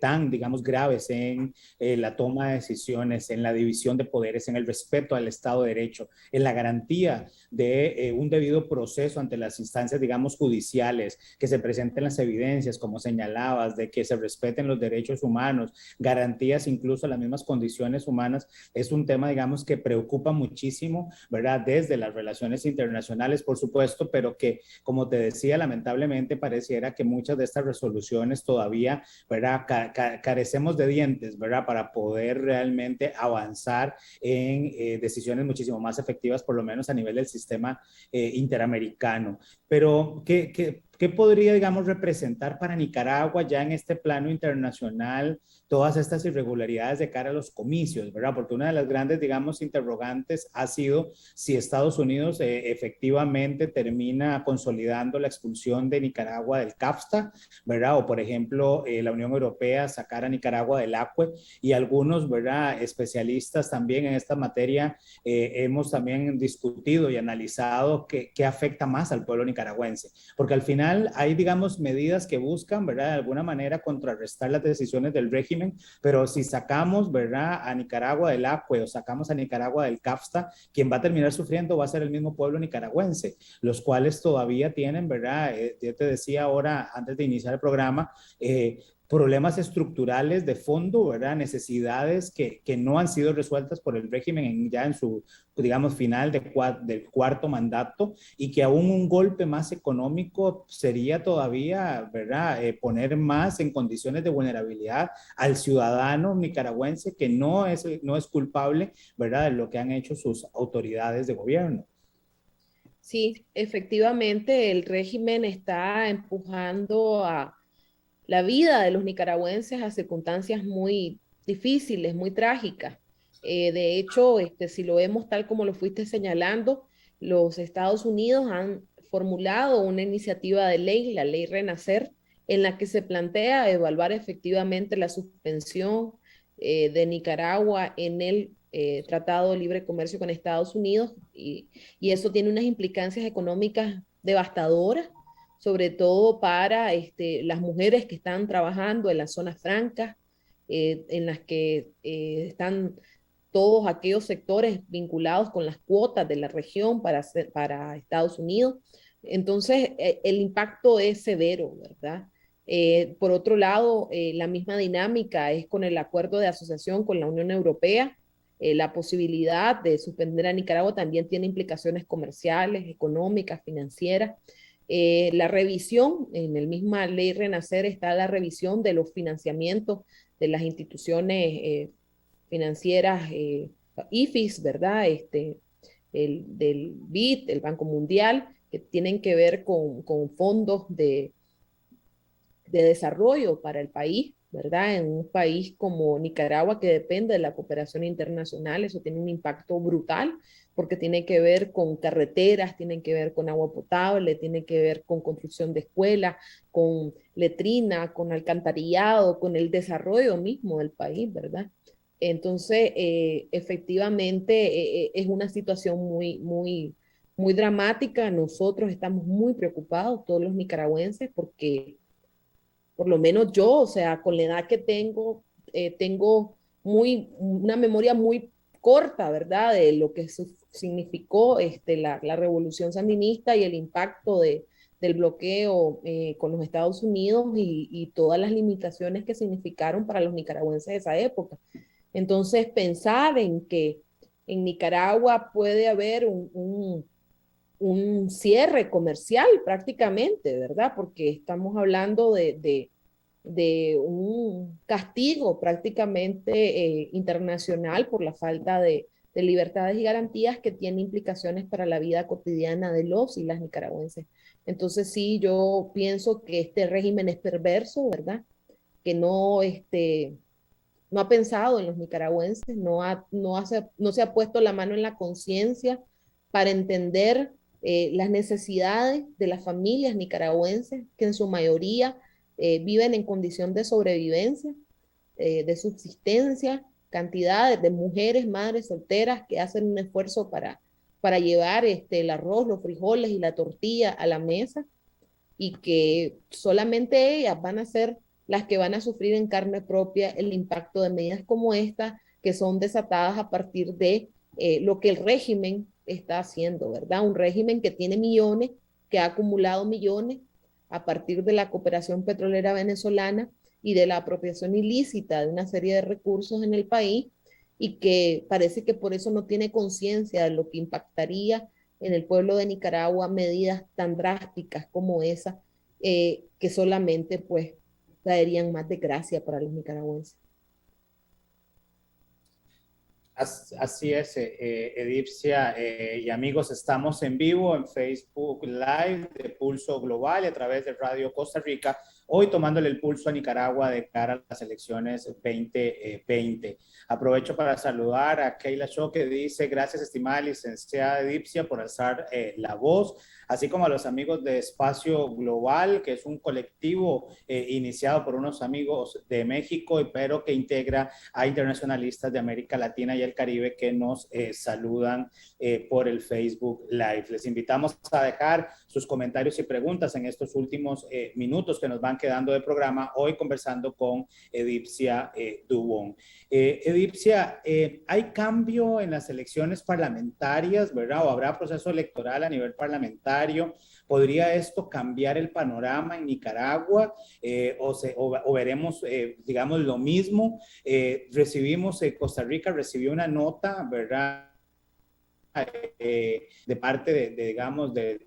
tan, digamos, graves en la toma de decisiones, en la división de poderes, en el respeto al Estado de Derecho, en la garantía de un debido proceso ante las instancias, digamos, judiciales, que se presenten las evidencias, como señalabas, de que se respeten los derechos humanos, garantías incluso a las mismas condiciones humanas, es un tema, digamos, que preocupa muchísimo, ¿verdad? Desde las relaciones internacionales, por supuesto, pero que, como te decía, lamentablemente pareciera que muchas de estas resoluciones todavía, ¿verdad? Carecemos de dientes, ¿verdad? Para poder realmente avanzar en decisiones muchísimo más efectivas, por lo menos a nivel del sistema interamericano. Pero, ¿qué podría, digamos, representar para Nicaragua ya en este plano internacional todas estas irregularidades de cara a los comicios, ¿verdad? Porque una de las grandes, digamos, interrogantes ha sido si Estados Unidos efectivamente termina consolidando la expulsión de Nicaragua del CAFTA, ¿verdad? O, por ejemplo, la Unión Europea sacar a Nicaragua del ACUE, y algunos, ¿verdad?, especialistas también en esta materia hemos también discutido y analizado qué afecta más al pueblo nicaragüense, porque al final hay, digamos, medidas que buscan, ¿verdad?, de alguna manera contrarrestar las decisiones del régimen, pero si sacamos, ¿verdad?, a Nicaragua del ACUE o sacamos a Nicaragua del CAFTA, quien va a terminar sufriendo va a ser el mismo pueblo nicaragüense, los cuales todavía tienen, ¿verdad? Yo te decía ahora, antes de iniciar el programa, problemas estructurales de fondo, ¿verdad? Necesidades que no han sido resueltas por el régimen ya en su, digamos, final del cuarto mandato, y que aún un golpe más económico sería todavía, ¿verdad? Poner más en condiciones de vulnerabilidad al ciudadano nicaragüense que no es culpable, ¿verdad?, de lo que han hecho sus autoridades de gobierno. Sí, efectivamente el régimen está empujando a la vida de los nicaragüenses a circunstancias muy difíciles, muy trágicas. De hecho, si lo vemos tal como lo fuiste señalando, los Estados Unidos han formulado una iniciativa de ley, la ley Renacer, en la que se plantea evaluar efectivamente la suspensión de Nicaragua en el Tratado de Libre Comercio con Estados Unidos, y eso tiene unas implicancias económicas devastadoras, sobre todo para las mujeres que están trabajando en las zonas francas, en las que están todos aquellos sectores vinculados con las cuotas de la región para Estados Unidos. Entonces, el impacto es severo, ¿verdad? Por otro lado, la misma dinámica es con el acuerdo de asociación con la Unión Europea. La posibilidad de suspender a Nicaragua también tiene implicaciones comerciales, económicas, financieras. La revisión, en el misma ley Renacer está la revisión de los financiamientos de las instituciones financieras, IFIs, ¿verdad? Del BID, el Banco Mundial, que tienen que ver con fondos de desarrollo para el país, ¿verdad? En un país como Nicaragua, que depende de la cooperación internacional, eso tiene un impacto brutal, porque tiene que ver con carreteras, tiene que ver con agua potable, tiene que ver con construcción de escuelas, con letrina, con alcantarillado, con el desarrollo mismo del país, ¿verdad? Entonces, efectivamente, es una situación muy dramática. Nosotros estamos muy preocupados, todos los nicaragüenses, porque por lo menos yo, o sea, con la edad que tengo, tengo una memoria muy corta, ¿verdad? De lo que significó la revolución sandinista y el impacto del bloqueo con los Estados Unidos y todas las limitaciones que significaron para los nicaragüenses de esa época. Entonces, pensar en que en Nicaragua puede haber un cierre comercial prácticamente, ¿verdad? Porque estamos hablando de de un castigo prácticamente internacional por la falta de libertades y garantías que tiene implicaciones para la vida cotidiana de los y las nicaragüenses. Entonces sí, yo pienso que este régimen es perverso, ¿verdad? Que no ha pensado en los nicaragüenses, no se ha puesto la mano en la conciencia para entender las necesidades de las familias nicaragüenses, que en su mayoría viven en condición de sobrevivencia, de subsistencia, cantidades de mujeres, madres solteras que hacen un esfuerzo para llevar el arroz, los frijoles y la tortilla a la mesa, y que solamente ellas van a ser las que van a sufrir en carne propia el impacto de medidas como esta, que son desatadas a partir de lo que el régimen está haciendo, ¿verdad? Un régimen que tiene millones, que ha acumulado millones a partir de la cooperación petrolera venezolana y de la apropiación ilícita de una serie de recursos en el país, y que parece que por eso no tiene conciencia de lo que impactaría en el pueblo de Nicaragua medidas tan drásticas como esa, que solamente pues traerían más desgracia para los nicaragüenses. Así es, Edipcia, y amigos, estamos en vivo en Facebook Live de Pulso Global y a través de Radio Costa Rica, hoy tomándole el pulso a Nicaragua de cara a las elecciones 2020. Aprovecho para saludar a Keila Shaw, que dice: gracias, estimada licenciada Edipcia, por alzar la voz, así como a los amigos de Espacio Global, que es un colectivo iniciado por unos amigos de México, pero que integra a internacionalistas de América Latina y el Caribe que nos saludan por el Facebook Live. Les invitamos a dejar sus comentarios y preguntas en estos últimos minutos que nos van quedando de programa, hoy conversando con Edipcia Dubón. Edipcia, ¿hay cambio en las elecciones parlamentarias, verdad? ¿O habrá proceso electoral a nivel parlamentario? ¿Podría esto cambiar el panorama en Nicaragua? O veremos, digamos, lo mismo. Costa Rica recibió una nota, ¿verdad? De parte digamos, del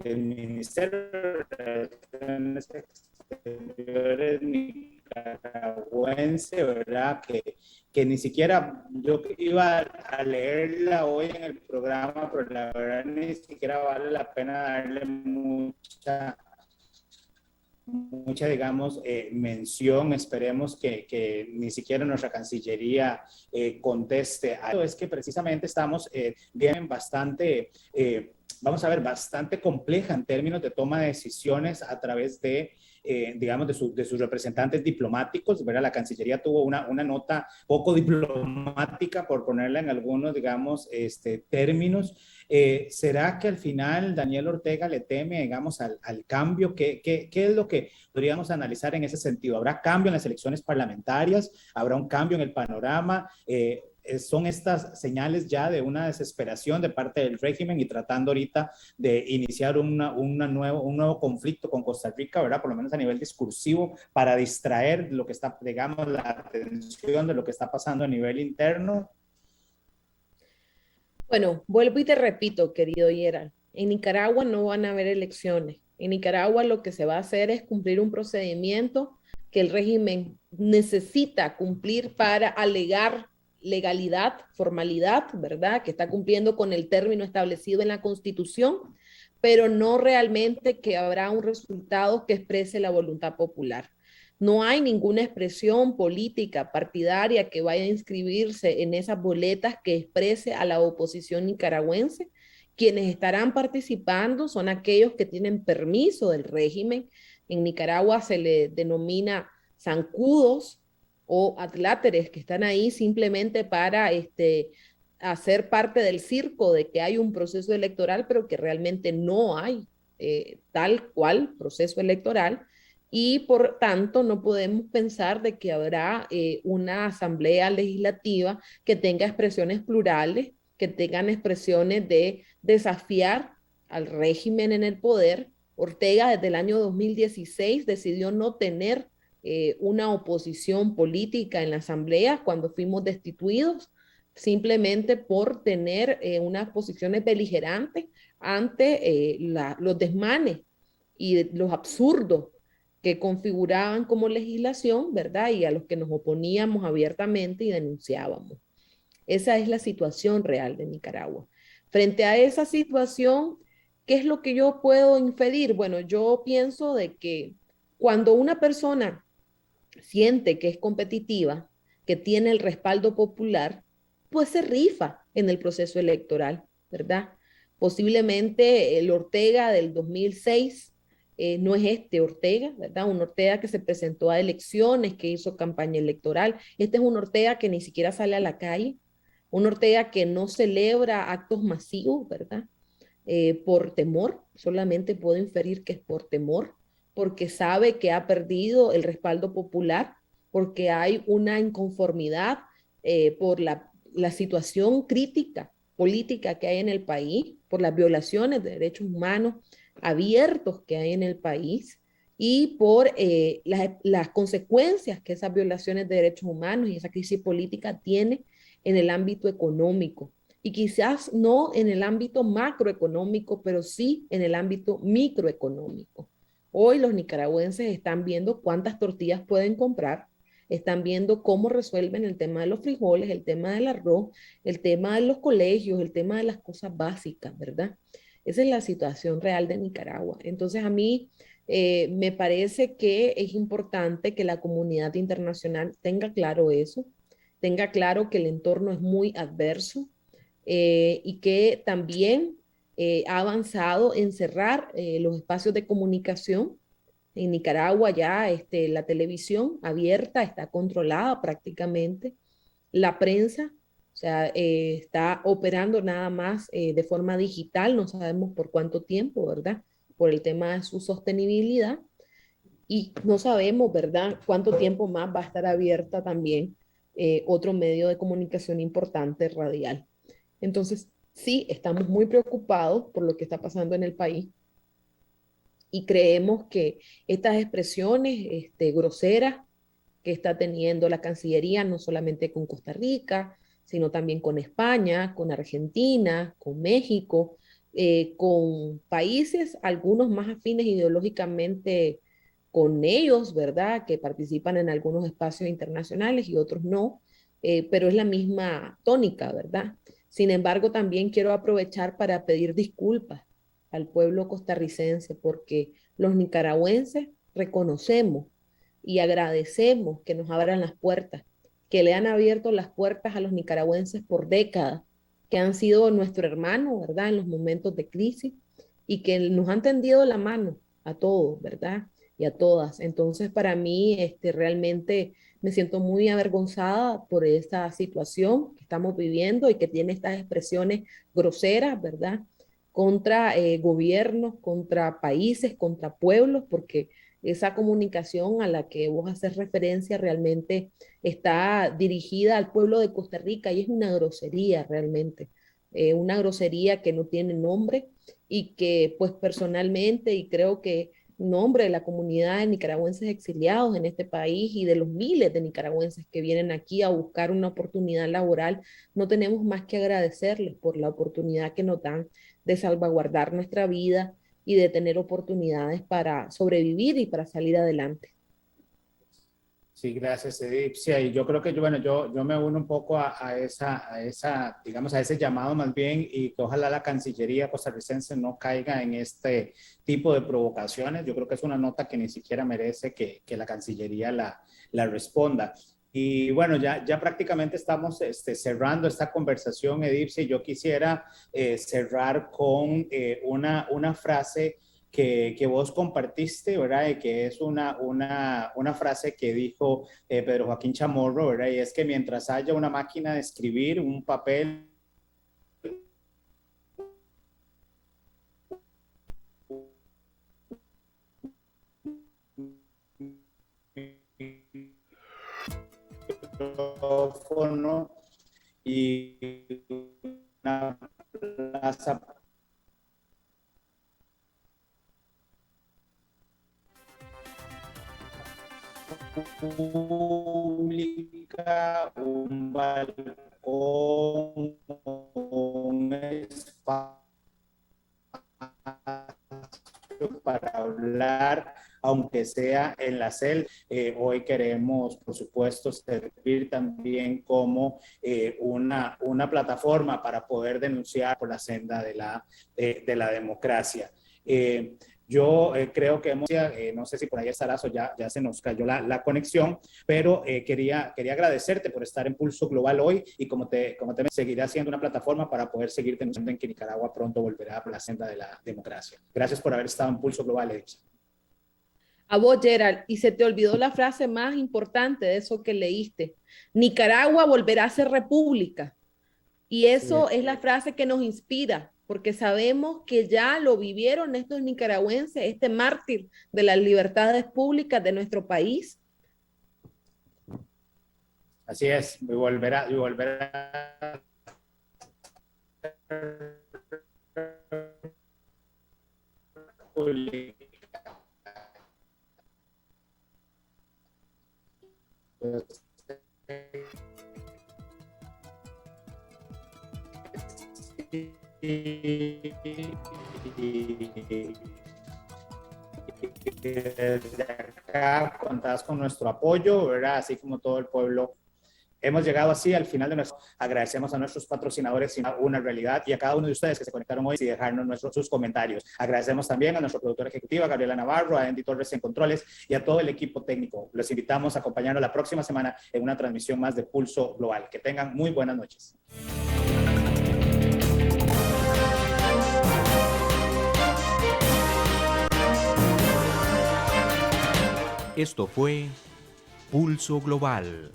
Ministerio de Relaciones Exteriores nicaragüense, ¿verdad? Que ni siquiera yo iba a leerla hoy en el programa, pero la verdad ni siquiera vale la pena darle mucha digamos, mención. Esperemos que ni siquiera nuestra Cancillería conteste. Es que precisamente estamos bien bastante, vamos a ver, bastante compleja en términos de toma de decisiones a través de digamos, de sus representantes diplomáticos, ¿verdad? La Cancillería tuvo una nota poco diplomática, por ponerla en algunos, digamos, términos. ¿Será que al final Daniel Ortega le teme, digamos, al cambio? ¿Qué es lo que podríamos analizar en ese sentido? ¿Habrá cambio en las elecciones parlamentarias? ¿Habrá un cambio en el panorama? Son estas señales ya de una desesperación de parte del régimen y tratando ahorita de iniciar un nuevo conflicto con Costa Rica, ¿verdad? Por lo menos a nivel discursivo, para distraer lo que está, digamos, la atención de lo que está pasando a nivel interno. Bueno, vuelvo y te repito, querido Gerald, en Nicaragua no van a haber elecciones. En Nicaragua lo que se va a hacer es cumplir un procedimiento que el régimen necesita cumplir para alegar legalidad, formalidad, ¿verdad? Que está cumpliendo con el término establecido en la Constitución, pero no realmente que habrá un resultado que exprese la voluntad popular. No hay ninguna expresión política partidaria que vaya a inscribirse en esas boletas que exprese a la oposición nicaragüense. Quienes estarán participando son aquellos que tienen permiso del régimen. En Nicaragua se le denomina zancudos o atláteres, que están ahí simplemente para hacer parte del circo de que hay un proceso electoral, pero que realmente no hay tal cual proceso electoral, y por tanto no podemos pensar de que habrá una asamblea legislativa que tenga expresiones plurales, que tengan expresiones de desafiar al régimen en el poder. Ortega desde el año 2016 decidió no tener una oposición política en la asamblea cuando fuimos destituidos, simplemente por tener unas posiciones beligerantes ante los desmanes y los absurdos que configuraban como legislación, ¿verdad? Y a los que nos oponíamos abiertamente y denunciábamos. Esa es la situación real de Nicaragua. Frente a esa situación, ¿qué es lo que yo puedo inferir? Bueno, yo pienso de que cuando una persona siente que es competitiva, que tiene el respaldo popular, pues se rifa en el proceso electoral, ¿verdad? Posiblemente el Ortega del 2006 no es este Ortega, ¿verdad? Un Ortega que se presentó a elecciones, que hizo campaña electoral. Este es un Ortega que ni siquiera sale a la calle, un Ortega que no celebra actos masivos, ¿verdad? Por temor, solamente puedo inferir que es por temor, porque sabe que ha perdido el respaldo popular, porque hay una inconformidad por la situación crítica política que hay en el país, por las violaciones de derechos humanos abiertos que hay en el país y por las consecuencias que esas violaciones de derechos humanos y esa crisis política tiene en el ámbito económico y quizás no en el ámbito macroeconómico, pero sí en el ámbito microeconómico. Hoy los nicaragüenses están viendo cuántas tortillas pueden comprar, están viendo cómo resuelven el tema de los frijoles, el tema del arroz, el tema de los colegios, el tema de las cosas básicas, ¿verdad? Esa es la situación real de Nicaragua. Entonces a mí me parece que es importante que la comunidad internacional tenga claro eso, tenga claro que el entorno es muy adverso, y que también ha avanzado en cerrar los espacios de comunicación. En Nicaragua ya la televisión abierta está controlada prácticamente. La prensa, o sea, está operando nada más de forma digital, no sabemos por cuánto tiempo, ¿verdad? Por el tema de su sostenibilidad. Y no sabemos, ¿verdad?, cuánto tiempo más va a estar abierta también otro medio de comunicación importante, radial. Entonces, sí, estamos muy preocupados por lo que está pasando en el país y creemos que estas expresiones groseras que está teniendo la Cancillería, no solamente con Costa Rica, sino también con España, con Argentina, con México, con países, algunos más afines ideológicamente con ellos, ¿verdad? Que participan en algunos espacios internacionales y otros no, pero es la misma tónica, ¿verdad? Sin embargo, también quiero aprovechar para pedir disculpas al pueblo costarricense porque los nicaragüenses reconocemos y agradecemos que nos abran las puertas, que le han abierto las puertas a los nicaragüenses por décadas, que han sido nuestro hermano, ¿verdad? En los momentos de crisis y que nos han tendido la mano a todos, ¿verdad? Y a todas. Entonces, para mí, realmente me siento muy avergonzada por esta situación que estamos viviendo y que tiene estas expresiones groseras, ¿verdad? Contra gobiernos, contra países, contra pueblos, porque esa comunicación a la que vos haces referencia realmente está dirigida al pueblo de Costa Rica y es una grosería realmente, una grosería que no tiene nombre y que pues personalmente y creo que nombre de la comunidad de nicaragüenses exiliados en este país y de los miles de nicaragüenses que vienen aquí a buscar una oportunidad laboral, no tenemos más que agradecerles por la oportunidad que nos dan de salvaguardar nuestra vida y de tener oportunidades para sobrevivir y para salir adelante. Sí, gracias, Edipcia. Y yo creo que bueno, yo me uno un poco a esa, digamos, a ese llamado más bien y que ojalá la Cancillería costarricense no caiga en este tipo de provocaciones. Yo creo que es una nota que ni siquiera merece que la Cancillería la responda. Y bueno, ya prácticamente estamos cerrando esta conversación, Edipcia, y yo quisiera cerrar con una frase que vos compartiste, ¿verdad? Y que es una frase que dijo Pedro Joaquín Chamorro, ¿verdad? Y es que mientras haya una máquina de escribir, un papel, micrófono y una plaza pública, un balcón, un espacio para hablar aunque sea en la celda. Hoy queremos, por supuesto, servir también como una plataforma para poder denunciar por la senda de la democracia. Yo creo que no sé si por ahí estarás o ya se nos cayó la conexión, pero quería agradecerte por estar en Pulso Global hoy y como te seguirá siendo una plataforma para poder seguir denunciando en que Nicaragua pronto volverá por la senda de la democracia. Gracias por haber estado en Pulso Global, Edison. A vos, Gerald, y se te olvidó la frase más importante de eso que leíste. Nicaragua volverá a ser república. Y eso es la frase que nos inspira, porque sabemos que ya lo vivieron estos nicaragüenses, este mártir de las libertades públicas de nuestro país. Así es, y volverá desde acá contás con nuestro apoyo, ¿verdad? Así como todo el pueblo. Hemos llegado así al final de nuestro. Agradecemos a nuestros patrocinadores, una realidad, y a cada uno de ustedes que se conectaron hoy y dejarnos sus comentarios. Agradecemos también a nuestra productora ejecutiva, Gabriela Navarro, a Andy Torres en Controles y a todo el equipo técnico. Los invitamos a acompañarnos la próxima semana en una transmisión más de Pulso Global. Que tengan muy buenas noches. Esto fue Pulso Global.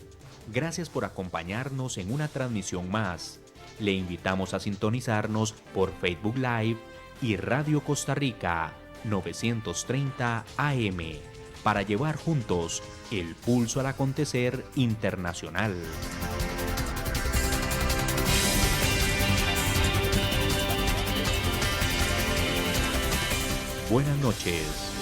Gracias por acompañarnos en una transmisión más. Le invitamos a sintonizarnos por Facebook Live y Radio Costa Rica 930 AM para llevar juntos el pulso al acontecer internacional. Buenas noches.